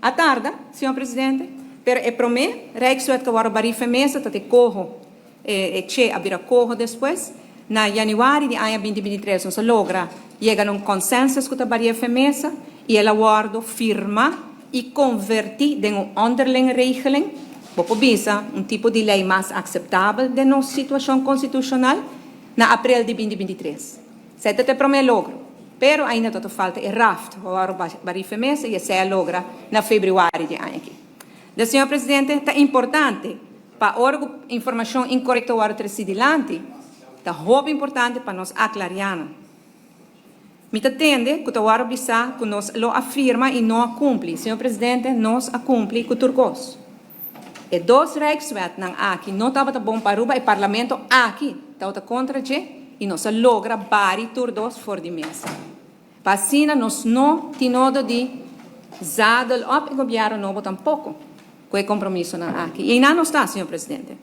A tarde, senhor presidente, pero é promê, Rijkswet que agora barife mesa, tá te corro, che abira corro depois, na januário de ano 2023, nós logra chegar num consenso com a barife mesa e ela acordo firma e convertir em underling regeling, para visa tipo de lei mais aceitável de nossa situação constitucional na abril de 2023. Certo te promê logro. Pero ainda todo falta é raft, agora barife mesa e essa logra na fevereiro de ano aqui. Da senhor presidente, é importante para a informação incorreta agora tracidilante, é muito importante para nós aclarar. Me atende que o agora bisa que nós lo afirma e não cumpre. Senhor presidente, nós cumpre com turcos. E dois Rijkswet não aqui não estava bom para o parlamento aqui estava contra je e nós logra bari turdos fora de mesa. Vacina nós não temos de zadel op e governo novo tampouco. Com o compromisso aqui. E não está, senhor presidente.